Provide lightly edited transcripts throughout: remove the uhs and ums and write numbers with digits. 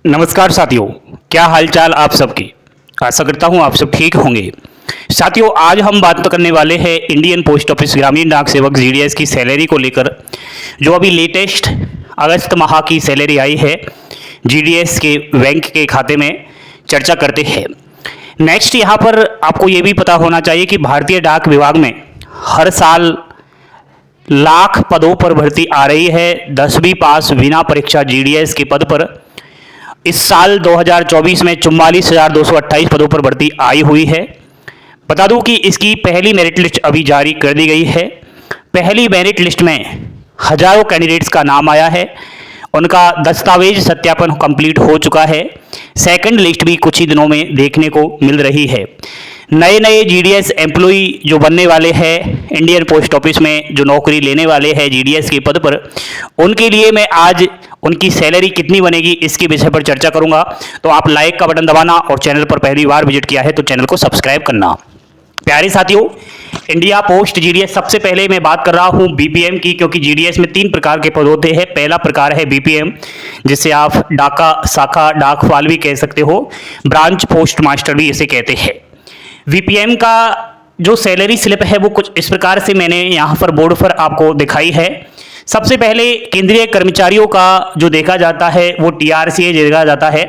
नमस्कार साथियों, क्या हालचाल आप सबकी। आशा करता हूं आप सब ठीक होंगे। साथियों, आज हम बात करने वाले हैं इंडियन पोस्ट ऑफिस ग्रामीण डाक सेवक जीडीएस की सैलरी को लेकर। जो अभी लेटेस्ट अगस्त माह की सैलरी आई है जीडीएस के बैंक के खाते में, चर्चा करते हैं। नेक्स्ट यहाँ पर आपको ये भी पता होना चाहिए कि भारतीय डाक विभाग में हर साल लाख पदों पर भर्ती आ रही है। 10वीं पास बिना परीक्षा जीडीएस के पद पर इस साल 2024 में 44,228 पदों पर भर्ती आई हुई है। बता दूं कि इसकी पहली मेरिट लिस्ट अभी जारी कर दी गई है। पहली मेरिट लिस्ट में हजारों कैंडिडेट्स का नाम आया है, उनका दस्तावेज सत्यापन कंप्लीट हो चुका है। सेकंड लिस्ट भी कुछ ही दिनों में देखने को मिल रही है। नए नए जीडीएस एम्प्लॉई जो बनने वाले हैं इंडियन पोस्ट ऑफिस में, जो नौकरी लेने वाले हैं जीडीएस के पद पर, उनके लिए मैं आज उनकी सैलरी कितनी बनेगी इसके विषय पर चर्चा करूंगा। तो आप लाइक का बटन दबाना और चैनल पर पहली बार विजिट किया है तो चैनल को सब्सक्राइब करना। प्यारे साथियों, इंडिया पोस्ट जीडीएस, सबसे पहले मैं बात कर रहा हूं बीपीएम की, क्योंकि जीडीएस में 3 प्रकार के पद होते हैं। पहला प्रकार है बीपीएम, जिसे आप डाका शाखा डाकपाल भी कह सकते हो, ब्रांच पोस्ट मास्टर भी इसे कहते हैं। बीपीएम का जो सैलरी स्लिप है वो कुछ इस प्रकार से मैंने यहाँ पर बोर्ड पर आपको दिखाई है। सबसे पहले केंद्रीय कर्मचारियों का जो देखा जाता है वो टीआरसीए देखा जाता है।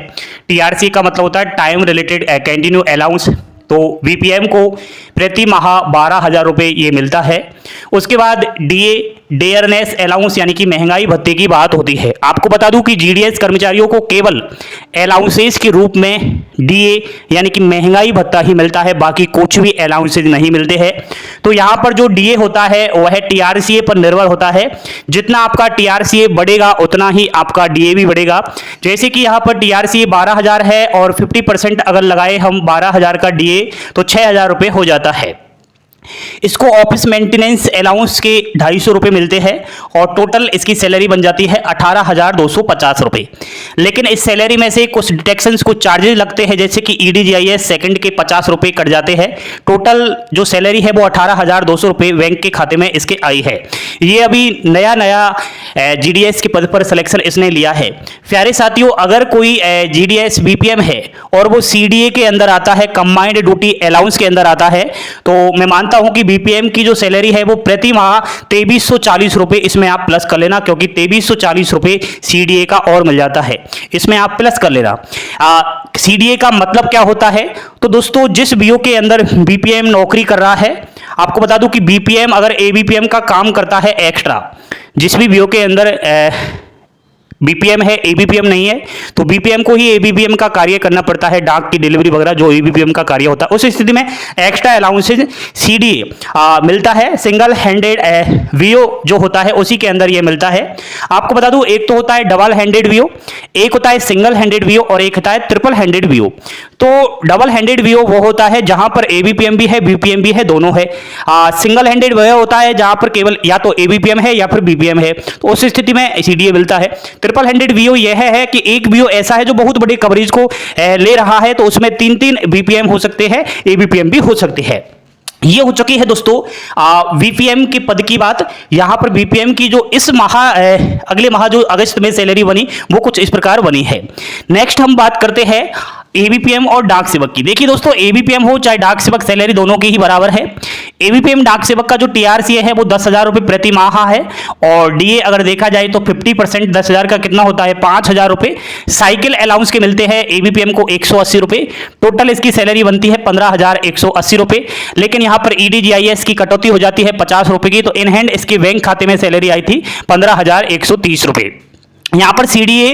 टीआरसी का मतलब होता है टाइम रिलेटेड कंटिन्यू अलाउंस। तो बीपीएम को प्रति माह 12,000 रुपये ये मिलता है। उसके बाद डीए डेयरनेस अलाउंस यानी कि महंगाई भत्ते की बात होती है। आपको बता दूं कि जीडीएस कर्मचारियों को केवल अलाउंसेस के रूप में डीए यानी कि महंगाई भत्ता ही मिलता है, बाकी कुछ भी अलाउंसेस नहीं मिलते हैं। तो यहाँ पर जो डीए होता है वह टीआरसीए पर निर्भर होता है। जितना आपका टीआरसीए बढ़ेगा उतना ही आपका डीए भी बढ़ेगा। जैसे कि यहाँ पर टीआरसीए 12,000 है और 50% अगर लगाए हम 12,000 का डीए तो 6,000 रुपये हो जाता है। इसको ऑफिस मेंटेनेंस अलाउंस के 250 रुपये मिलते हैं और टोटल इसकी सैलरी बन जाती है 18,250 रुपये। लेकिन इस सैलरी में से कुछ डिडक्शंस, कुछ चार्जेस लगते हैं, जैसे कि ईडीजीआईएस सेकंड के 50 रुपये कट जाते हैं। टोटल जो सैलरी है वो 18,200 रुपये बैंक के खाते में इसके आई है। ये अभी नया जीडीएस के पद पर सिलेक्शन इसने लिया है। प्यारे साथियों, अगर कोई जीडीएस बीपीएम है और वो सीडीए के अंदर आता है, कंबाइंड ड्यूटी अलाउंस के अंदर आता है, तो मैं मानता हूं कि बीपीएम की जो सैलरी है वो प्रति माह 2340 रुपये, इसमें आप प्लस कर लेना, क्योंकि 2340 रुपये सीडीए का और मिल जाता है, इसमें आप प्लस कर लेना। सीडीए का मतलब क्या होता है? तो दोस्तों, जिस बीओ के अंदर बीपीएम नौकरी कर रहा है, आपको बता दूं कि बीपीएम अगर एबीपीएम का काम करता है एक्स्ट्रा, जिस भी बीओ के अंदर बीपीएम है एबीपीएम नहीं है, तो बीपीएम को ही एबीपीएम का कार्य करना पड़ता है, डाक की डिलीवरी वगैरह जो एबीपीएम का कार्य होता है। उस स्थिति में एक्स्ट्रा अलाउंसेज सीडीए मिलता है। सिंगल हैंडेड वीओ जो होता है उसी के अंदर ये मिलता है। आपको बता दूं, एक तो होता है डबल हैंडेड वीओ, एक होता है सिंगल हैंडेड वीओ और एक होता है ट्रिपल हैंडेड वीओ। तो डबल हैंडेड वीओ वो होता है जहां पर एबीपीएम भी है बीपीएम भी है, दोनों है। सिंगल हैंडेड वह होता है जहां पर केवल या तो एबीपीएम है या फिर बीपीएम है, तो उस स्थिति में सीडीए मिलता है। ट्रिपल हैंडेड वीओ यह है कि एक वीओ ऐसा है जो बहुत बड़ी कवरेज को ले रहा है, तो उसमें 3-3 बीपीएम हो सकते हैं, एबीपीएम भी हो सकते हैं। ये हो चुकी है दोस्तों बीपीएम के पद की बात। यहां पर बीपीएम की जो इस माह अगले माह जो अगस्त में सैलरी बनी वो कुछ इस प्रकार बनी है। नेक्स्ट हम बात करते हैं एबीपीएम और डाक सेवक की। देखिए दोस्तों, एबीपीएम हो चाहे डाक सेवक, सैलरी दोनों की ही बराबर है। एबीपीएम डाक सेवक का जो टीआरसीए है वो 10,000 रुपये प्रति माह है और डीए अगर देखा जाए तो 50% 10,000 का कितना होता है 5,000 रुपये। साइकिल अलाउंस के मिलते हैं एबीपीएम को 180 रुपये। टोटल इसकी सैलरी बनती है 15,180 रुपये। लेकिन यहाँ पर ईडीजीआईएस की कटौती हो जाती है 50 रुपये की, तो इन हैंड इसके बैंक खाते में सैलरी आई थी 15,130 रुपये। यहाँ पर सीडीए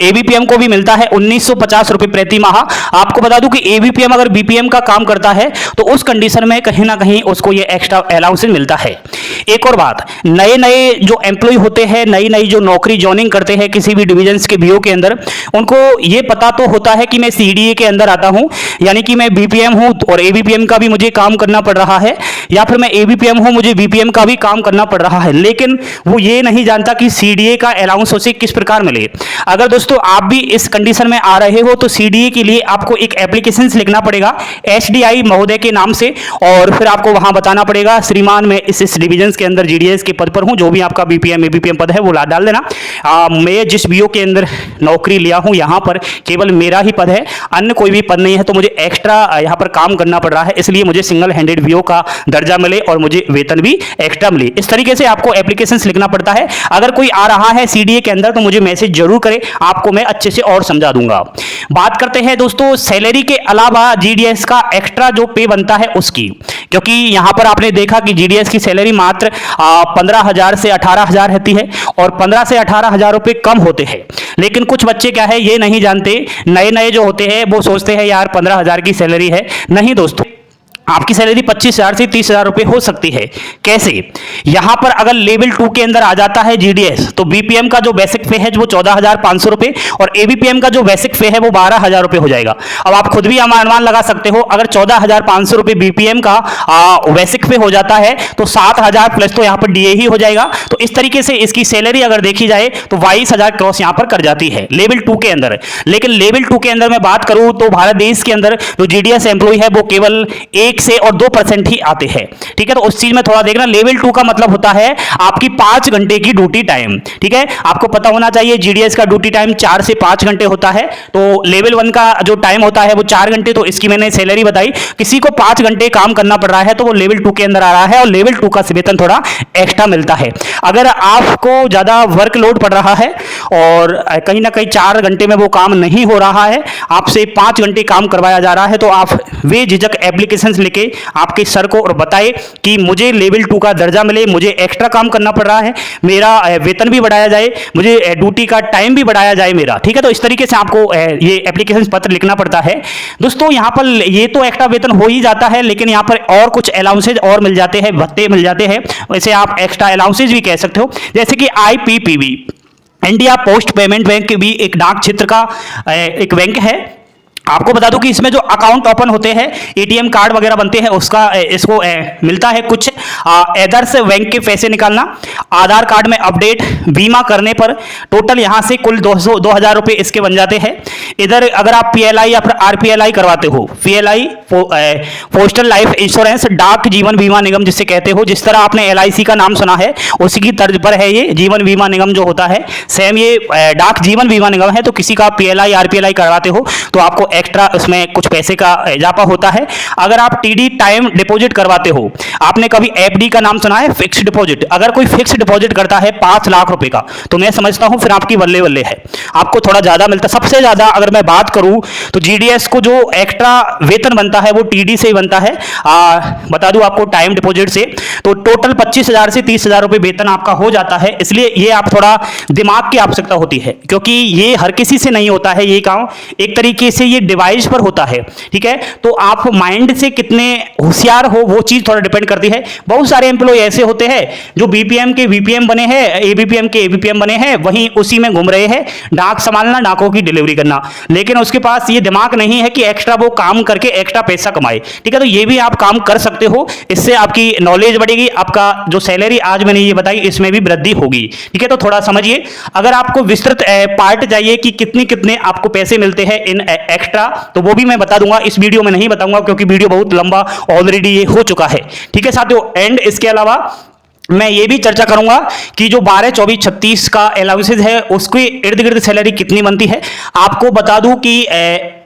एबीपीएम को भी मिलता है 1,950 रुपये प्रति माह। आपको बता दूं कि एबीपीएम अगर बीपीएम का काम करता है तो उस कंडीशन में कहीं ना कहीं उसको ये एक्स्ट्रा अलाउंस मिलता है। एक और बात, नए नए जो एम्प्लॉय होते हैं, नई नई जो नौकरी ज्वाइनिंग करते हैं किसी भी डिविजन्स के बीओ के अंदर, उनको ये पता तो होता है कि मैं सीडीए के अंदर आता हूं, यानी कि मैं बीपीएम हूं और एबीपीएम का भी मुझे काम करना पड़ रहा है, या फिर मैं एबीपीएम हूं मुझे बीपीएम का भी काम करना पड़ रहा है। लेकिन वो ये नहीं जानता कि सीडीए का अलाउंस उसे किस प्रकार मिले। अगर दोस्तों आप भी इस कंडीशन में आ रहे हो तो सीडीए के लिए आपको एक एप्लीकेशन लिखना पड़ेगा एसडीआई महोदय के नाम से, और फिर आपको वहां बताना पड़ेगा श्रीमान मैं इस डिवीजन के अंदर जीडीएस के पद पर हूं, जो भी आपका बीपीएम एबीपीएम पद है वो डाल देना। मैं जिस बीओ के अंदर नौकरी लिया हूं यहां पर केवल मेरा ही पद है, अन्य कोई भी पद नहीं है, तो मुझे एक्स्ट्रा यहां पर काम करना पड़ रहा है, इसलिए मुझे सिंगल हैंडेड बीओ का दर्जा मिले और मुझे वेतन भी एक्स्ट्रा मिले। इस तरीके से आपको एप्लीकेशन लिखना पड़ता है। अगर कोई आ रहा है सीडीए के अंदर तो मुझे मैसेज जरूर करें, आपको मैं अच्छे से और समझा दूंगा। बात करते हैं दोस्तों सैलरी के अलावा जीडीएस का एक्स्ट्रा जो पे बनता है उसकी, क्योंकि यहां पर आपने देखा कि जीडीएस की सैलरी मात्र 15,000 से 18,000 रहती है और 15 से 18,000 रुपए कम होते हैं। लेकिन कुछ बच्चे क्या है ये नहीं जानते, नए नए जो होते हैं वो सोचते हैं यार 15,000 की सैलरी है। नहीं दोस्तों, आपकी सैलरी 25,000 से 30,000 रुपए हो सकती है। कैसे? यहां पर अगर लेवल 2 के अंदर आ जाता है जीडीएस तो बीपीएम का जो बेसिक पे है वो 14,500 रुपए और एबीपीएम का जो बेसिक पे है वो 12,000 रुपए हो जाएगा। अब आप खुद भी अनुमान लगा सकते हो, अगर 14,500 रुपए बीपीएम का बेसिक पे हो जाता है तो 7,000 प्लस तो यहां पर डीए ही हो जाएगा। तो इस तरीके से इसकी सैलरी अगर देखी जाए तो 22,000 क्रॉस यहां पर कर जाती है लेवल 2 के अंदर। लेकिन लेवल 2 के अंदर मैं बात करूं तो भारत देश के अंदर जो जीडीएस एम्प्लॉय है वो केवल 1 से और 2% ही आते हैं। ठीक है, तो उस चीज में थोड़ा देखना। लेवल 2 का मतलब होता है आपकी 5 घंटे की ड्यूटी टाइम। ठीक है, आपको पता होना चाहिए जीडीएस का ड्यूटी टाइम 4 से 5 घंटे होता है, तो लेवल 1 का जो टाइम होता है वो 4 घंटे, तो इसकी मैंने सैलरी बताई। किसी को 5 घंटे काम करना पड़ रहा है तो वो लेवल 2 के अंदर आ रहा है और लेवल 2 का वेतन थोड़ा एक्स्ट्रा मिलता है। अगर आपको ज्यादा वर्कलोड पड़ रहा है और कहीं ना कहीं 4 घंटे में वो काम नहीं हो रहा है, आपसे 5 घंटे काम करवाया जा रहा है, तो आप वे झिझक एप्लीकेशन लेके आपके सर को और बताए कि मुझे लेवल 2 का दर्जा मिले, मुझे एक्स्ट्रा काम करना पड़ रहा है, मेरा वेतन भी बढ़ाया जाए, मुझे ड्यूटी का टाइम भी बढ़ाया जाए मेरा। ठीक है, तो इस तरीके से आपको ये एप्लीकेशन पत्र लिखना पड़ता है। दोस्तों यहाँ पर ये तो एक्स्ट्रा वेतन हो ही जाता है, लेकिन यहाँ पर और कुछ अलाउंसेज और मिल जाते हैं, भत्ते मिल जाते हैं, वैसे आप एक्स्ट्रा अलाउंसेज भी कह सकते हो। जैसे कि IPPB, India post payment bank भी एक डाक क्षेत्र का एक बैंक है। आपको बता दूं कि इसमें जो अकाउंट ओपन होते हैं, एटीएम कार्ड वगैरह बनते हैं, उसका इसको मिलता है कुछ अदर्स बैंक के पैसे निकालना, आधार कार्ड में अपडेट, बीमा करने पर टोटल यहां से कुल 2,000 रुपए इसके बन जाते हैं। इधर अगर आप पीएलआई या फिर आरपीएलआई करवाते हो, पीएलआई पोस्टल लाइफ इंश्योरेंस, डाक जीवन बीमा निगम जिससे कहते हो, जिस तरह आपने एलआईसी का नाम सुना है उसी की तर्ज पर है ये जीवन बीमा निगम जो होता है, सेम ये डाक जीवन बीमा निगम है। तो किसी का पीएलआई आरपीएलआई करवाते हो तो आपको एक्स्ट्रा उसमें कुछ पैसे का इजाफा होता है। अगर आप टीडी टाइम डिपॉजिट करवाते हो, आपने कभी एफडी का नाम सुना है, फिक्स्ड डिपॉजिट, अगर कोई फिक्स्ड डिपॉजिट करता है 5 लाख रुपए का, तो मैं समझता हूं फिर आपकी बल्ले बल्ले है, आपको थोड़ा ज्यादा मिलता है। सबसे ज्यादा अगर मैं बात करूं तो जीडीएस को जो एक्स्ट्रा वेतन बनता है वो टीडी से ही बनता है। बता दूं आपको टाइम डिपॉजिट से तो टोटल 25,000 से 30,000 रुपए वेतन आपका हो जाता है। इसलिए ये आप थोड़ा दिमाग की आवश्यकता होती है, क्योंकि ये हर किसी से नहीं होता है ये काम, एक तरीके से ये डिवाइस पर होता है। ठीक है, तो आप माइंड से कितने होशियार हो वो चीज थोड़ा डिपेंड करती है। बहुत सारे एम्प्लॉय ऐसे होते हैं जो बीपीएम के बीपीएम बने हैं, एबीपीएम के एबीपीएम बने हैं, वहीं उसी में घूम रहे हैं, डाक संभालना, डाकों की डिलीवरी करना, लेकिन उसके पास ये दिमाग नहीं है कि एक्स्ट्रा वो काम करके एक्स्ट्रा पैसा कमाए। ठीक है, तो ये भी आप काम कर सकते हो, इससे आपकी नॉलेज बढ़ेगी, आपका जो सैलरी आज मैंने ये बताई इसमें भी वृद्धि होगी। ठीक है, तो थोड़ा समझिए। अगर आपको विस्तृत पार्ट चाहिए कि कितने कितने आपको पैसे मिलते हैं इन एक्स्ट्रा, तो वो भी मैं बता दूंगा, इस वीडियो में नहीं बताऊंगा क्योंकि वीडियो बहुत लंबा ऑलरेडी ये हो चुका है। ठीक है साथियों, एंड इसके अलावा मैं ये भी चर्चा करूंगा कि जो 12, 24, 36 का अलाउंसेज है उसके इर्द गिर्द सैलरी कितनी बनती है। आपको बता दूं कि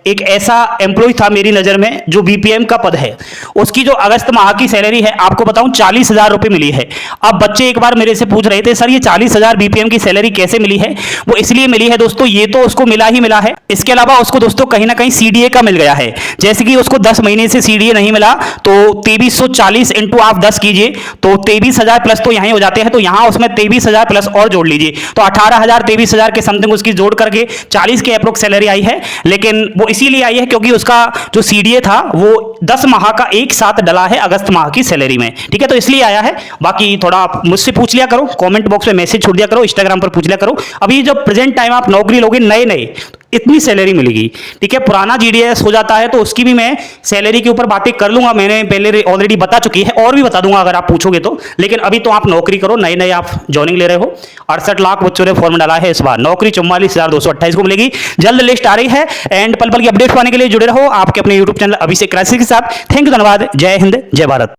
एक ऐसा एम्प्लॉय था मेरी नजर में जो बीपीएम का पद है, उसकी जो अगस्त माह की सैलरी है आपको बताऊं 40,000 रुपए मिली है। अब बच्चे एक बार मेरे से पूछ रहे थे सर ये 40,000 बीपीएम की सैलरी कैसे मिली है। वो इसलिए मिली है दोस्तों, ये तो उसको मिला ही मिला है, इसके अलावा उसको दोस्तों कहीं ना कहीं सीडीए का मिल गया है। जैसे कि उसको 10 महीने से सीडीए नहीं मिला तो 2340 इंटू आप 10 कीजिए तो 23,000 प्लस तो यहीं हो जाते हैं, तो यहां उसमें 23,000 प्लस और जोड़ लीजिए तो 18,000 23,000 के समथिंग उसकी जोड़ करके 40 के अप्रोक्स सैलरी आई है। लेकिन वो इसीलिए आई है क्योंकि उसका जो सीडीए था वो 10 माह का एक साथ डला है अगस्त माह की सैलरी में। ठीक है, तो इसलिए आया है। बाकी थोड़ा आप मुझसे पूछ लिया करो, कमेंट बॉक्स में मैसेज छोड़ दिया करो, इंस्टाग्राम पर पूछ लिया करो। अभी जब प्रेजेंट टाइम आप नौकरी लोगे नए नए इतनी सैलरी मिलेगी। ठीक है, पुराना जीडीएस हो जाता है तो उसकी भी मैं सैलरी के ऊपर बातें कर लूंगा, मैंने पहले ऑलरेडी बता चुकी है, और भी बता दूंगा अगर आप पूछोगे तो। लेकिन अभी तो आप नौकरी करो, नए नए आप ज्वाइनिंग ले रहे हो। 68 लाख बच्चों ने फॉर्म डाला है इस बार, नौकरी 44,228 को मिलेगी। जल्द लिस्ट आ रही है एंड पल पल की अपडेट पाने के लिए जुड़े रहो आपके अपने यूट्यूब चैनल अभिषेक क्राइसिस के साथ। थैंक यू, धन्यवाद, जय हिंद, जय भारत।